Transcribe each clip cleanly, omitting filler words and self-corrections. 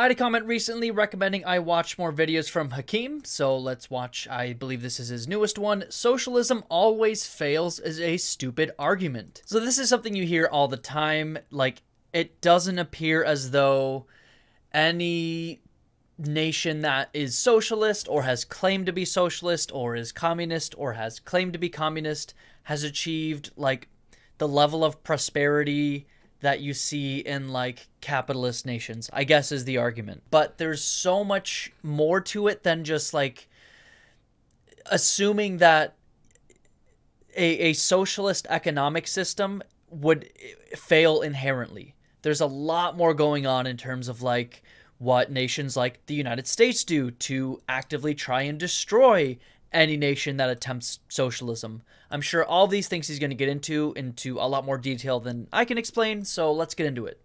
I had a comment recently recommending I watch more videos from Hakeem, so let's watch, I believe this is his newest one, Socialism Always Fails is a Stupid Argument. So this is something you hear all the time, like, it doesn't appear as though any nation that is socialist or has claimed to be socialist or is communist or has claimed to be communist has achieved, like, the level of prosperity that you see in, like, capitalist nations, I guess is the argument. But there's so much more to it than just, like, assuming that a socialist economic system would fail inherently. There's a lot more going on in terms of, like, what nations like the United States do to actively try and destroy any nation that attempts socialism. I'm sure all these things he's going to get into a lot more detail than I can explain, so let's get into it.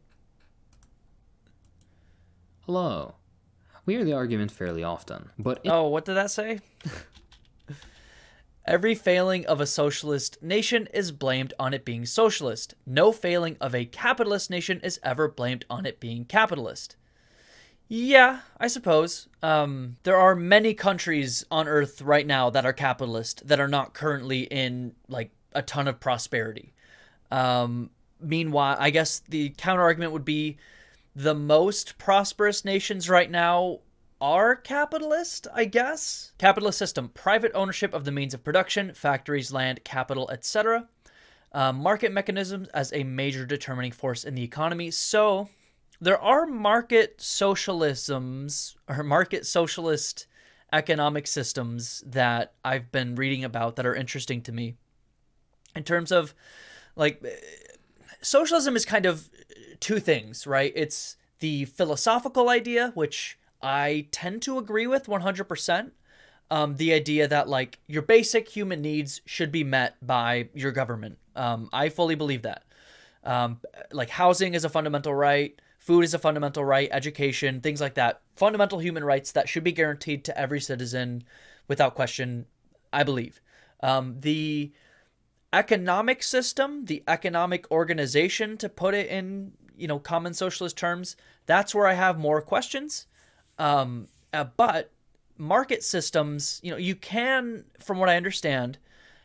Hello. We hear the argument fairly often, but Oh, what did that say? Every failing of a socialist nation is blamed on it being socialist. No failing of a capitalist nation is ever blamed on it being capitalist. Yeah, I suppose. There are many countries on Earth right now that are capitalist that are not currently in, like, a ton of prosperity. Meanwhile, I guess the counter argument would be the most prosperous nations right now are capitalist, I guess. Capitalist system, private ownership of the means of production, factories, land, capital, etc. Market mechanisms as a major determining force in the economy. So there are market socialisms or market socialist economic systems that I've been reading about that are interesting to me. In terms of, like, socialism is kind of two things, right? It's the philosophical idea, which I tend to agree with 100%. The idea that, like, your basic human needs should be met by your government. I fully believe that. Like, housing is a fundamental right. Food is a fundamental right, education, things like that. Fundamental human rights that should be guaranteed to every citizen without question, I believe. The economic system, the economic organization, to put it in, common socialist terms, that's where I have more questions. But market systems, you can, from what I understand,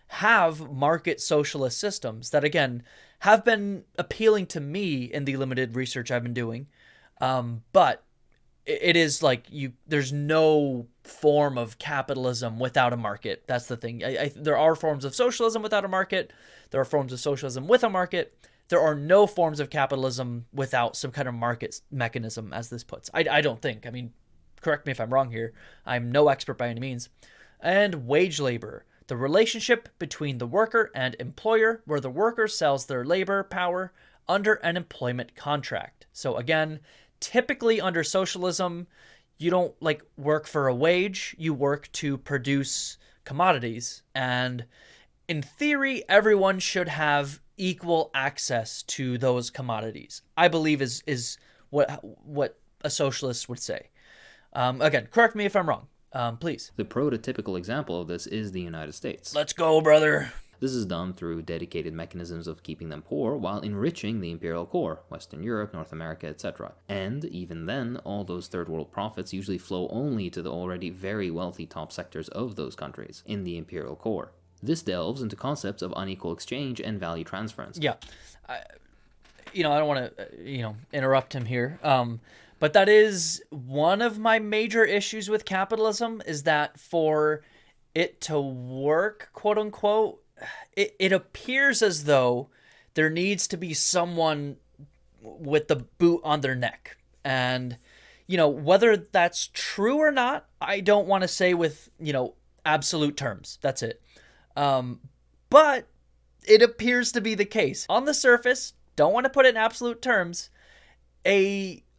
have market socialist systems that, again, have been appealing to me in the limited research I've been doing. But it is like there's no form of capitalism without a market. That's the thing. There are forms of socialism without a market. There are forms of socialism with a market. There are no forms of capitalism without some kind of market mechanism, as this puts. I don't think. I mean, correct me if I'm wrong here. I'm no expert by any means. And wage labor. The relationship between the worker and employer, where the worker sells their labor power under an employment contract. So again, typically under socialism, you don't, like, work for a wage, you work to produce commodities. And in theory, everyone should have equal access to those commodities, I believe is what a socialist would say. Again, correct me if I'm wrong. Please. the prototypical example of this is the United States. Let's go, brother. This is done through dedicated mechanisms of keeping them poor while enriching the imperial core, Western Europe, North America, etc. And even then, all those third world profits usually flow only to the already very wealthy top sectors of those countries in the imperial core. This delves into concepts of unequal exchange and value transference. Yeah. I don't want to, interrupt him here. But that is one of my major issues with capitalism, is that for it to work, quote unquote, it appears as though there needs to be someone with the boot on their neck. And, whether that's true or not, I don't want to say with, absolute terms. That's it. But it appears to be the case. On the surface, don't want to put it in absolute terms,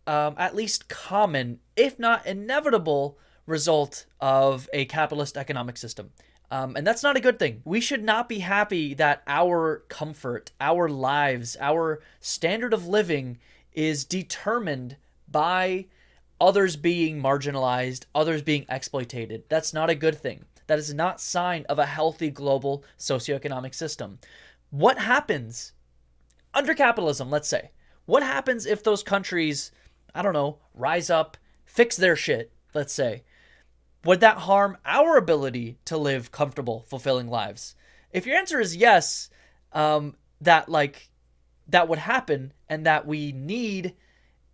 at least common, if not inevitable, result of a capitalist economic system. And that's not a good thing. We should not be happy that our comfort, our lives, our standard of living is determined by others being marginalized, others being exploited. That's not a good thing. That is not a sign of a healthy global socioeconomic system. What happens under capitalism, let's say? What happens if those countries, rise up fix their shit, let's say, would that harm our ability to live comfortable, fulfilling lives? If your answer is yes, that like that would happen, and that we need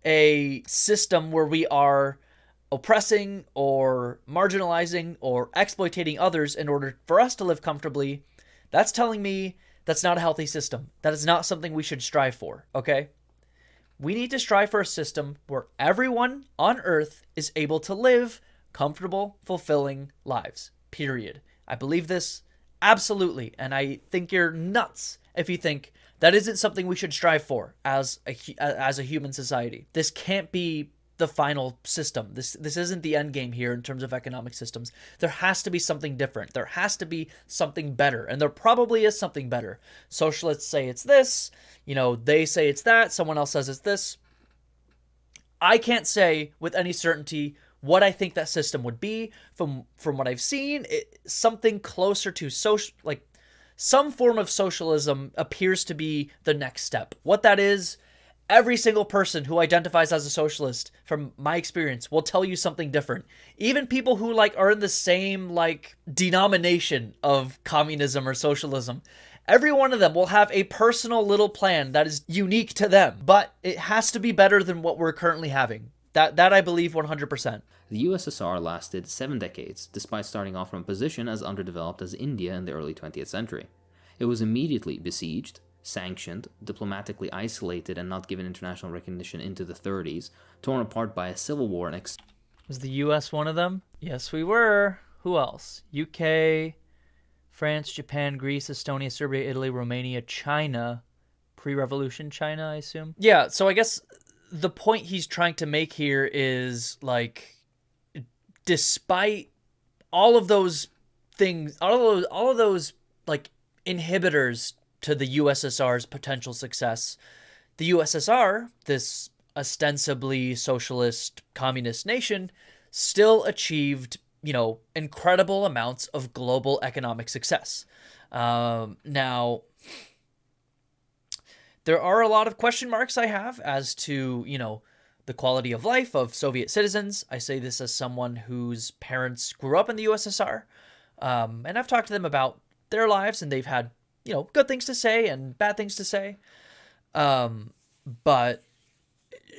a system where we are oppressing or marginalizing or exploiting others in order for us to live comfortably, that's telling me that's not a healthy system. That is not something we should strive for, okay? We need to strive for a system where everyone on Earth is able to live comfortable, fulfilling lives. Period. I believe this absolutely, and I think you're nuts if you think that isn't something we should strive for as a human society. This can't be the final system. This isn't the end game here in terms of economic systems. There has to be something different. There has to be something better, and there probably is something better. Socialists say it's this, they say it's that, someone else says it's this. I can't say with any certainty what I think that system would be. From what I've seen, something closer to some form of socialism appears to be the next step. What that is, every single person who identifies as a socialist, from my experience, will tell you something different. Even people who are in the same denomination of communism or socialism, every one of them will have a personal little plan that is unique to them, but it has to be better than what we're currently having. That I believe 100%. The USSR lasted 7 decades, despite starting off from a position as underdeveloped as India in the early 20th century. It was immediately besieged, sanctioned, diplomatically isolated and not given international recognition into the 30s, torn apart by a civil war and Was the US one of them? Yes, we were. Who else? UK, France, Japan, Greece, Estonia, Serbia, Italy, Romania, China. Pre-revolution China, I assume? Yeah, so I guess the point he's trying to make here is despite all of those things, all of those inhibitors to the USSR's potential success, the USSR, this ostensibly socialist communist nation, still achieved, incredible amounts of global economic success. Now, there are a lot of question marks I have as to, the quality of life of Soviet citizens. I say this as someone whose parents grew up in the USSR, and I've talked to them about their lives, and they've had, good things to say and bad things to say. But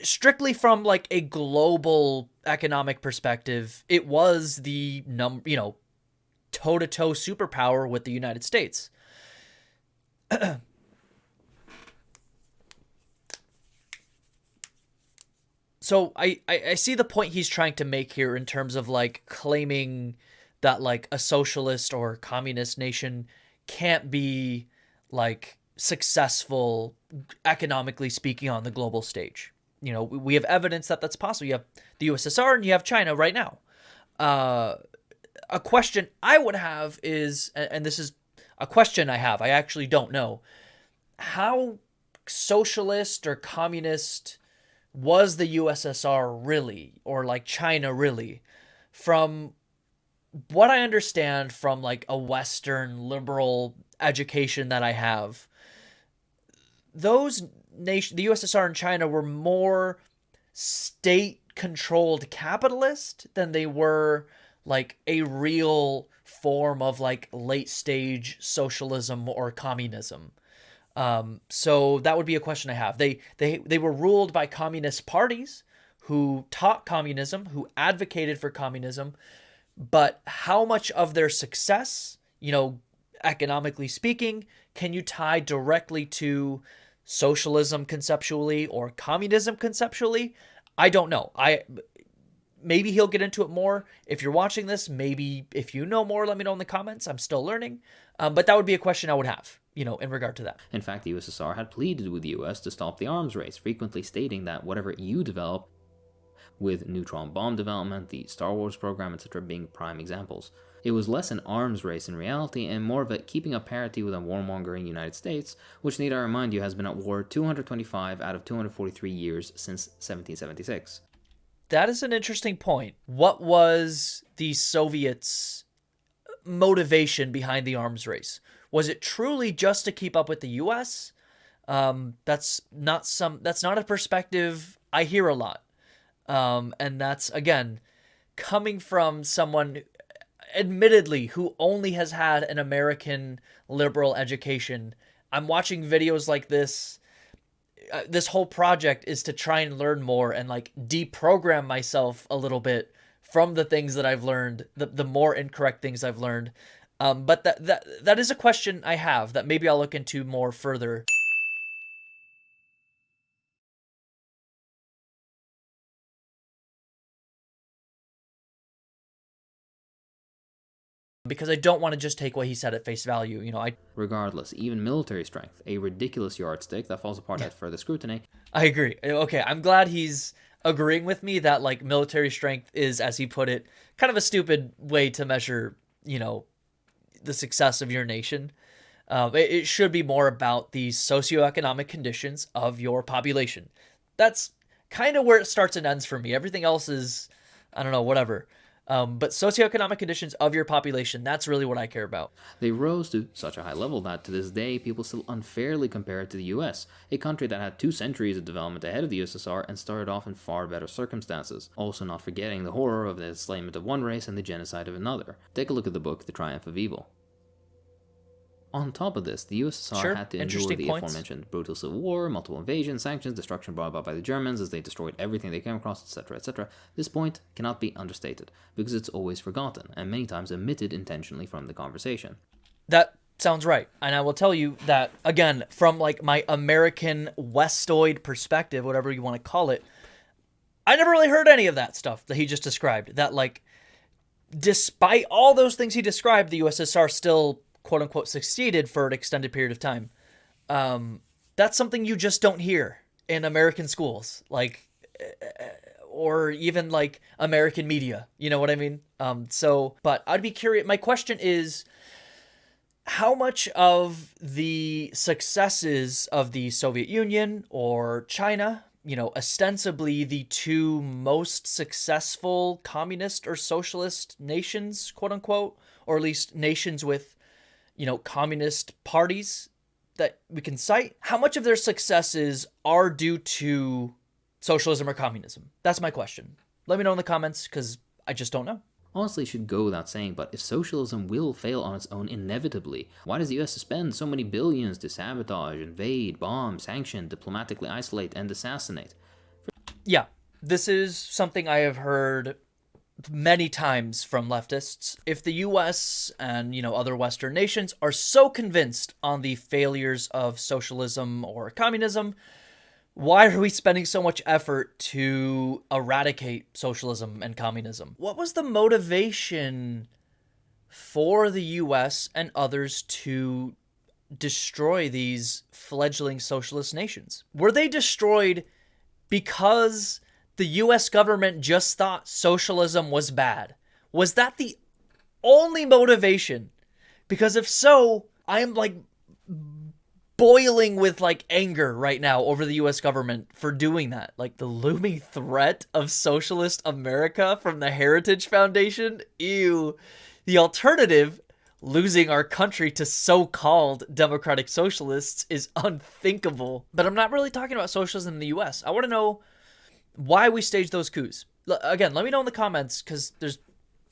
strictly from a global economic perspective, it was the toe-to-toe superpower with the United States. So I see the point he's trying to make here in terms of claiming that a socialist or communist nation can't be successful economically speaking on the global stage. We have evidence that that's possible. You have the USSR and you have China right now. A question I would have is, and this is a question I have, I actually don't know, how socialist or communist was the USSR really, or China really? From what I understand from a Western liberal education that I have, those nations, the USSR and China, were more state-controlled capitalist than they were a real form of late-stage socialism or communism. So that would be a question I have. They were ruled by communist parties who taught communism, who advocated for communism, but how much of their success, economically speaking, can you tie directly to socialism conceptually or communism conceptually? I don't know. Maybe he'll get into it more. If you're watching this, maybe if you know more, let me know in the comments. I'm still learning. But that would be a question I would have, in regard to that. In fact, the USSR had pleaded with the US to stop the arms race, frequently stating that whatever you develop, with neutron bomb development, the Star Wars program, etc. being prime examples, it was less an arms race in reality and more of a keeping up parity with a warmongering United States, which, need I remind you, has been at war 225 out of 243 years since 1776. That is an interesting point. What was the Soviets' motivation behind the arms race? Was it truly just to keep up with the US? That's not a perspective I hear a lot. And that's, again, coming from someone, admittedly, who only has had an American liberal education. I'm watching videos like this. This whole project is to try and learn more and like deprogram myself a little bit from the things that I've learned, the more incorrect things I've learned. But that is a question I have that maybe I'll look into more further. Because I don't want to just take what he said at face value. Regardless, even military strength, a ridiculous yardstick that falls apart at further scrutiny. I agree. Okay, I'm glad he's agreeing with me that like military strength is, as he put it, kind of a stupid way to measure, the success of your nation. It should be more about the socioeconomic conditions of your population. That's kind of where it starts and ends for me. Everything else is, I don't know, whatever. But socioeconomic conditions of your population, that's really what I care about. They rose to such a high level that to this day people still unfairly compare it to the US, a country that had 2 centuries of development ahead of the USSR and started off in far better circumstances, also not forgetting the horror of the enslavement of one race and the genocide of another. Take a look at the book The Triumph of Evil. On top of this, the USSR had to endure the aforementioned brutal civil war, multiple invasions, sanctions, destruction brought about by the Germans as they destroyed everything they came across, etc., etc. This point cannot be understated, because it's always forgotten, and many times omitted intentionally from the conversation. That sounds right. And I will tell you that, again, from like my American Westoid perspective, whatever you want to call it, I never really heard any of that stuff that he just described. That like, despite all those things he described, the USSR still quote unquote succeeded for an extended period of time. That's something you just don't hear in American schools, like, or even like American media. You know what I mean? But I'd be curious. My question is, how much of the successes of the Soviet Union or China, ostensibly the two most successful communist or socialist nations, quote unquote, or at least nations with communist parties that we can cite, how much of their successes are due to socialism or communism? That's my question. Let me know in the comments, because I just don't know. Honestly, it should go without saying, but if socialism will fail on its own inevitably, why does the US spend so many billions to sabotage, invade, bomb, sanction, diplomatically isolate, and assassinate? Yeah, this is something I have heard many times from leftists. If the US and, other Western nations are so convinced on the failures of socialism or communism, why are we spending so much effort to eradicate socialism and communism? What was the motivation for the US and others to destroy these fledgling socialist nations? Were they destroyed because the US government just thought socialism was bad? Was that the only motivation? Because if so, I am like boiling with like anger right now over the US government for doing that. Like the looming threat of socialist America from the Heritage Foundation. Ew. The alternative, losing our country to so-called democratic socialists, is unthinkable. But I'm not really talking about socialism in the US. I want to know why we staged those coups. Again, let me know in the comments, because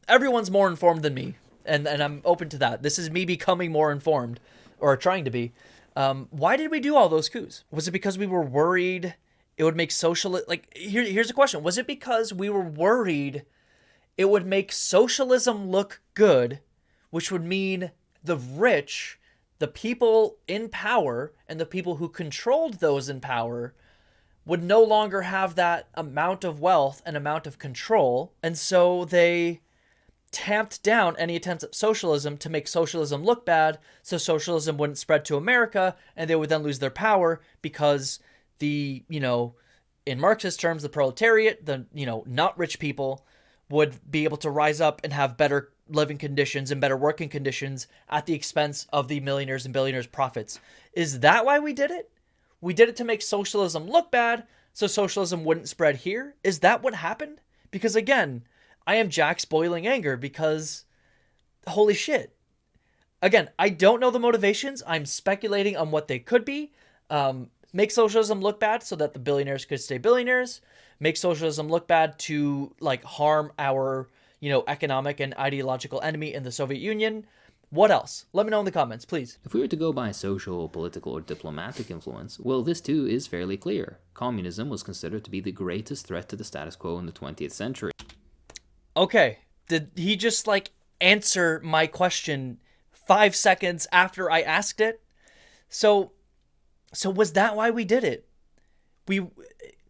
everyone's more informed than me, and I'm open to that. This is me becoming more informed, or trying to be. Why did we do all those coups? Was it because we were worried it would make here's a question. Was it because we were worried it would make socialism look good, which would mean the rich, the people in power, and the people who controlled those in power would no longer have that amount of wealth and amount of control, and so they tamped down any attempts at socialism to make socialism look bad, so socialism wouldn't spread to America, and they would then lose their power because the, in Marxist terms, the proletariat, the, not rich people, would be able to rise up and have better living conditions and better working conditions at the expense of the millionaires and billionaires' profits. Is that why we did it? We did it to make socialism look bad, so socialism wouldn't spread here? Is that what happened? Because again, I am Jack's boiling anger because, holy shit. Again, I don't know the motivations. I'm speculating on what they could be. Make socialism look bad so that the billionaires could stay billionaires. make socialism look bad to like harm our, economic and ideological enemy in the Soviet Union. What else? Let me know in the comments, please. If we were to go by social, political, or diplomatic influence, well, this too is fairly clear. Communism was considered to be the greatest threat to the status quo in the 20th century. Okay, did he just like answer my question 5 seconds after I asked it? So was that why we did it?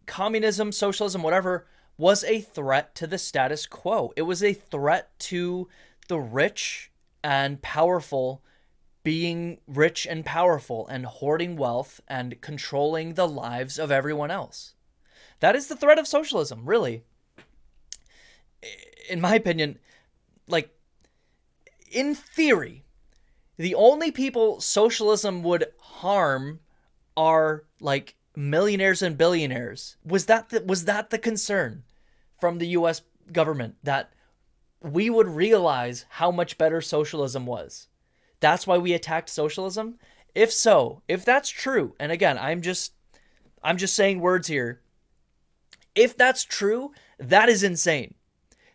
Communism, socialism, whatever, was a threat to the status quo. It was a threat to the rich and powerful being rich and powerful and hoarding wealth and controlling the lives of everyone else. That is the threat of socialism, really. In my opinion, like, in theory, the only people socialism would harm are like millionaires and billionaires. Was that the concern from the US government, that we would realize how much better socialism was? That's why we attacked socialism? If so, if that's true, and again, I'm just saying words here. If that's true, that is insane.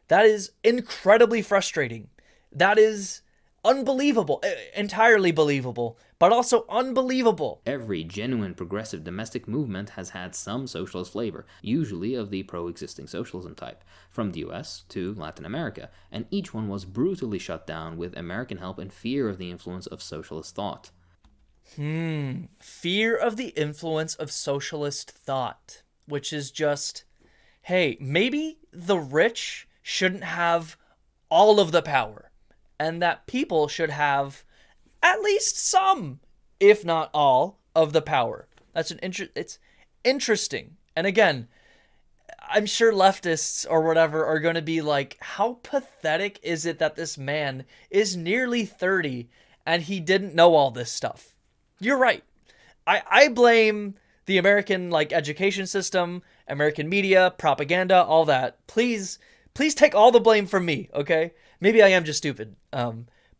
That is incredibly frustrating. That is unbelievable, entirely believable, but also unbelievable. Every genuine progressive domestic movement has had some socialist flavor, usually of the pro-existing socialism type, from the US to Latin America, and each one was brutally shut down with American help and fear of the influence of socialist thought. Fear of the influence of socialist thought, which is just, hey, maybe the rich shouldn't have all of the power, and that people should have at least some, if not all, of the power. It's interesting. And again, I'm sure leftists or whatever are going to be like, how pathetic is it that this man is nearly 30 and he didn't know all this stuff? You're right. I blame the American education system, American media, propaganda, all that. Please take all the blame from me, okay? Maybe I am just stupid.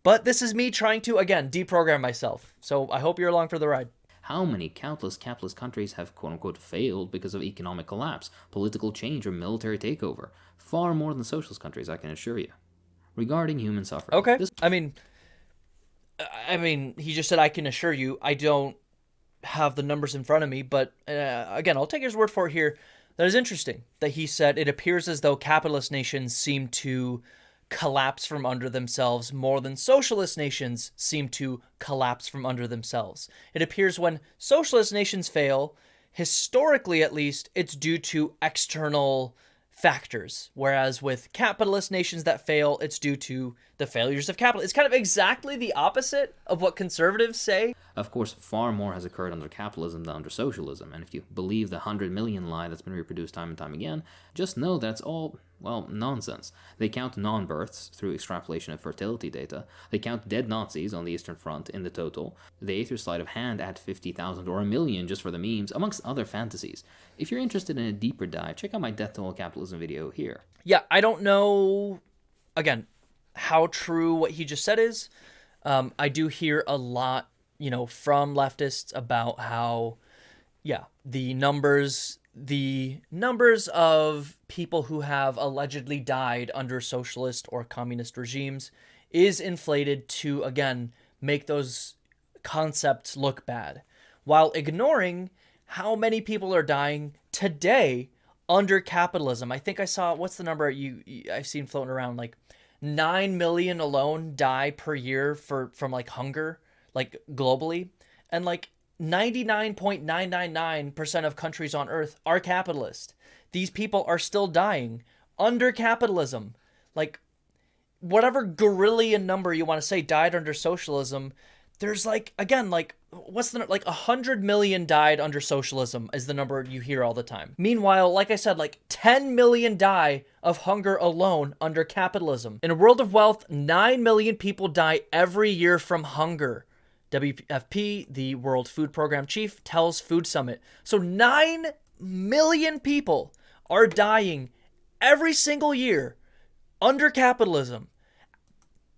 But this is me trying to, again, deprogram myself. So I hope you're along for the ride. How many countless capitalist countries have quote-unquote failed because of economic collapse, political change, or military takeover? Far more than socialist countries, I can assure you. Regarding human suffering... Okay, I mean, he just said I can assure you. I don't have the numbers in front of me, but again, I'll take his word for it here. That is interesting that he said it appears as though capitalist nations seem to collapse from under themselves more than socialist nations seem to collapse from under themselves. It appears when socialist nations fail, historically at least, it's due to external factors, whereas with capitalist nations that fail, it's due to the failures of capital. It's kind of exactly the opposite of what conservatives say. Of course, far more has occurred under capitalism than under socialism, and if you believe the 100 million lie that's been reproduced time and time again, just know that's all, well, nonsense. They count non-births through extrapolation of fertility data. They count dead Nazis on the Eastern Front in the total. They through sleight of hand at 50,000 or a million just for the memes, amongst other fantasies. If you're interested in a deeper dive, check out my Death to All Capitalism video here. Yeah, I don't know, again, how true what he just said is. I do hear a lot, from leftists about how, the numbers of people who have allegedly died under socialist or communist regimes is inflated to, again, make those concepts look bad, while ignoring how many people are dying today under capitalism. I think I saw, what's the number I've seen floating around, 9 million alone die per year from hunger, globally, and 99.999% of countries on earth are capitalist. These people are still dying under capitalism. Whatever gorillion number you want to say died under socialism, there's what's the 100 million died under socialism is the number you hear all the time. Meanwhile, like I said, 10 million die of hunger alone under capitalism. In a world of wealth, 9 million people die every year from hunger. WFP, the World Food Program chief, tells Food Summit. So 9 million people are dying every single year under capitalism.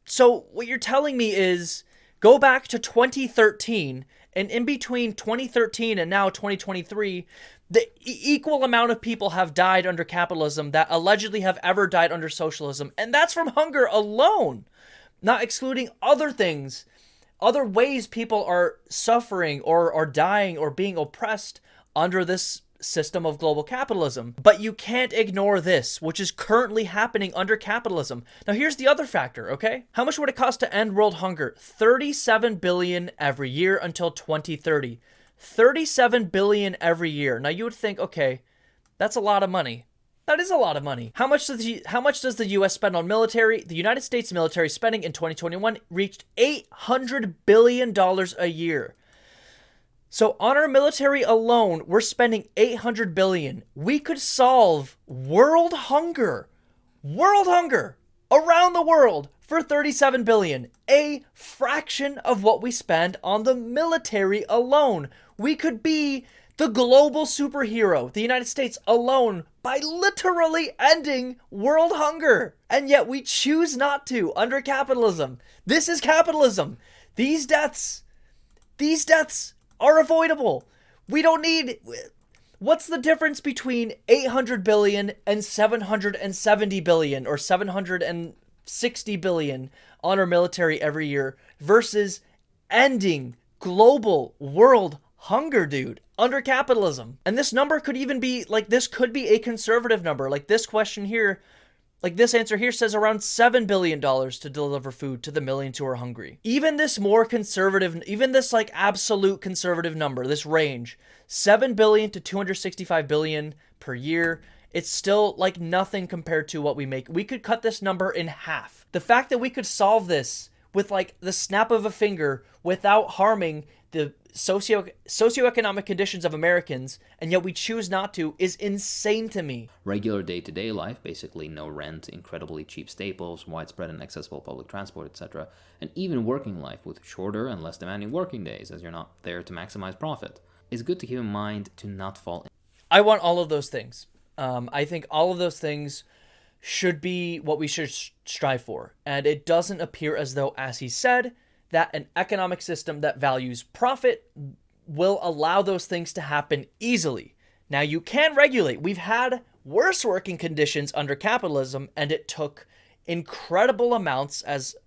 So what you're telling me is, go back to 2013, and in between 2013 and now 2023, The equal amount of people have died under capitalism that allegedly have ever died under socialism, and that's from hunger alone, not excluding other things, other ways people are suffering or are dying or being oppressed under this system of global capitalism. But you can't ignore this, which is currently happening under capitalism. Now here's the other factor, okay? How much would it cost to end world hunger? 37 billion every year until 2030. 37 billion every year. Now you would think, okay, that's a lot of money. That is a lot of money. How much does the US spend on military? The United States military spending in 2021 reached $800 billion a year. So on our military alone, we're spending $800 billion. We could solve world hunger around the world for $37 billion, a fraction of what we spend on the military alone. We could be the global superhero, the United States alone, by literally ending world hunger. And yet we choose not to under capitalism. This is capitalism. These deaths are avoidable. We don't need... What's the difference between 800 billion and 770 billion or 760 billion on our military every year versus ending global world hunger, dude, under capitalism? And this number could even be, like, this could be a conservative number. Like this question here, like this answer here says around $7 billion to deliver food to the millions who are hungry. Even this more conservative, even this like absolute conservative number, this range, 7 billion to 265 billion per year, it's still like nothing compared to what we make. We could cut this number in half. The fact that we could solve this with like the snap of a finger without harming the socioeconomic conditions of Americans, and yet we choose not to, is insane to me. Regular day-to-day life, basically no rent, incredibly cheap staples, widespread and accessible public transport, etc., and even working life with shorter and less demanding working days, as you're not there to maximize profit. It's good to keep in mind to not fall in. I want all of those things. I think all of those things should be what we should strive for, and it doesn't appear as though, as he said, that an economic system that values profit will allow those things to happen easily. Now, you can regulate. We've had worse working conditions under capitalism, and it took incredible amounts, as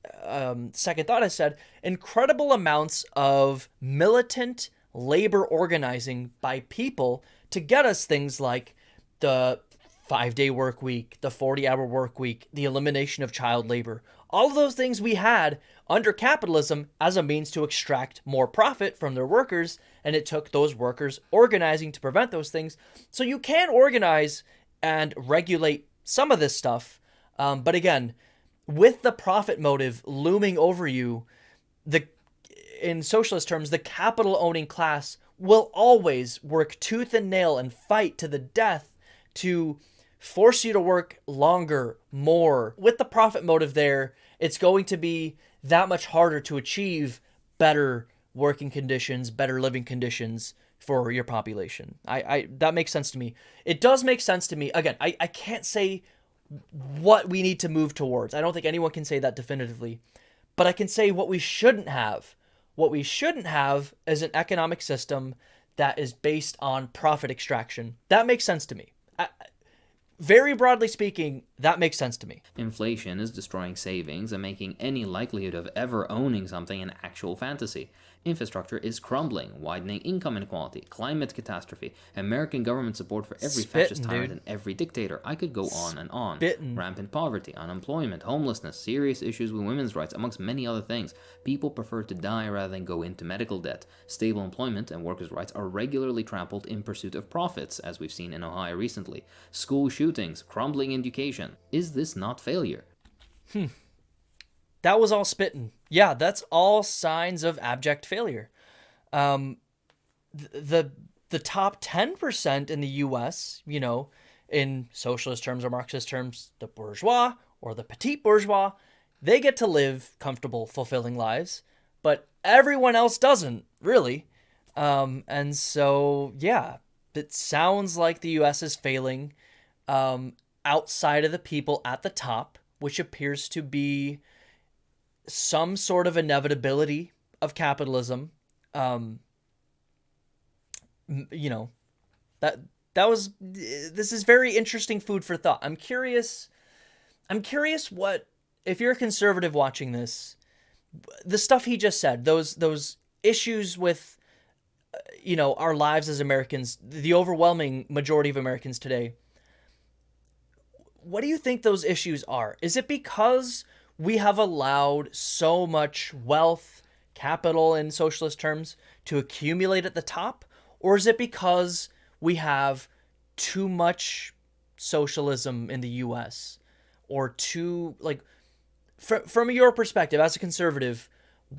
Second Thought has said, incredible amounts of militant labor organizing by people to get us things like the 5-day work week, the 40-hour work week, the elimination of child labor. All of those things we had under capitalism as a means to extract more profit from their workers, and it took those workers organizing to prevent those things. So you can organize and regulate some of this stuff, but again, with the profit motive looming over you, in socialist terms, the capital-owning class will always work tooth and nail and fight to the death to force you to work longer, more. With the profit motive there, it's going to be that much harder to achieve better working conditions, better living conditions for your population. That makes sense to me. It does make sense to me. Again, I can't say what we need to move towards. I don't think anyone can say that definitively. But I can say what we shouldn't have. What we shouldn't have is an economic system that is based on profit extraction. That makes sense to me. Very broadly speaking, that makes sense to me. Inflation is destroying savings and making any likelihood of ever owning something an actual fantasy. Infrastructure is crumbling, widening income inequality, climate catastrophe, American government support for every fascist tyrant and every dictator. I could go on and on. Rampant poverty, unemployment, homelessness, serious issues with women's rights, amongst many other things. People prefer to die rather than go into medical debt. Stable employment and workers' rights are regularly trampled in pursuit of profits, as we've seen in Ohio recently. School shootings, crumbling education. Is this not failure? That was all spitting. Yeah, that's all signs of abject failure. The top 10% in the U.S., you know, in socialist terms or Marxist terms, the bourgeois or the petite bourgeois, they get to live comfortable, fulfilling lives, but everyone else doesn't, really. And so, yeah, it sounds like the U.S. is failing outside of the people at the top, which appears to be some sort of inevitability of capitalism. You know, This is very interesting food for thought. I'm curious what, if you're a conservative watching this, the stuff he just said, those issues with our lives as Americans, the overwhelming majority of Americans today. What do you think those issues are? Is it because we have allowed so much wealth, capital in socialist terms, to accumulate at the top? Or is it because we have too much socialism in the US? Or too, like, from your perspective as a conservative,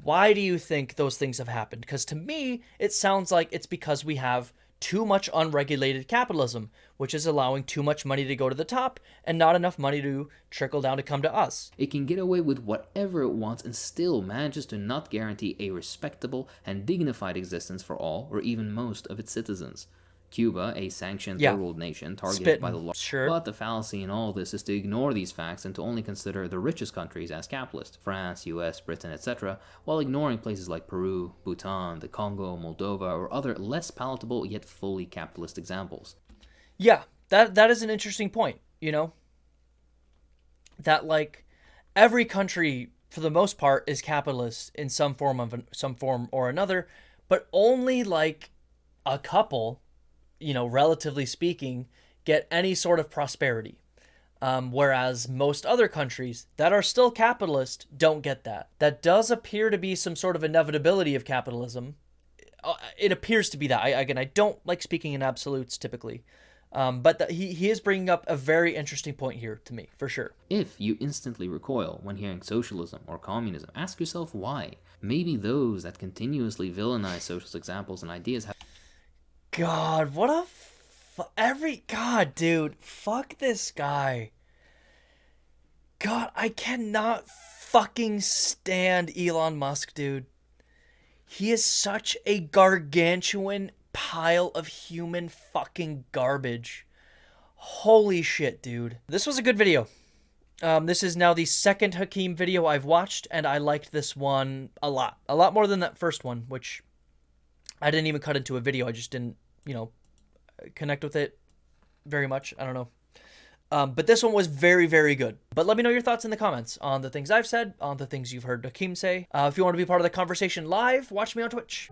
why do you think those things have happened? Because to me, it sounds like it's because we have too much unregulated capitalism, which is allowing too much money to go to the top and not enough money to trickle down to come to us. It can get away with whatever it wants and still manages to not guarantee a respectable and dignified existence for all or even most of its citizens. Cuba, a sanctioned third world nation targeted by the law. Sure. But the fallacy in all this is to ignore these facts and to only consider the richest countries as capitalist, France, US, Britain, etc., while ignoring places like Peru, Bhutan, the Congo, Moldova, or other less palatable yet fully capitalist examples. Yeah, that is an interesting point, that like every country for the most part is capitalist in some form or another, but only like a couple, relatively speaking, get any sort of prosperity. Whereas most other countries that are still capitalist don't get that. That does appear to be some sort of inevitability of capitalism. It appears to be that. I don't like speaking in absolutes typically. But he is bringing up a very interesting point here to me, for sure. If you instantly recoil when hearing socialism or communism, ask yourself why. Maybe those that continuously villainize socialist examples and ideas have... God, what a... God, dude. Fuck this guy. God, I cannot fucking stand Elon Musk, dude. He is such a gargantuan pile of human fucking garbage. Holy shit, dude. This was a good video. This is now the second Hakeem video I've watched, and I liked this one a lot. A lot more than that first one, which I didn't even cut into a video. I just didn't, connect with it very much. I don't know. But this one was very, very good. But let me know your thoughts in the comments on the things I've said, on the things you've heard Hakeem say. If you want to be part of the conversation live, watch me on Twitch.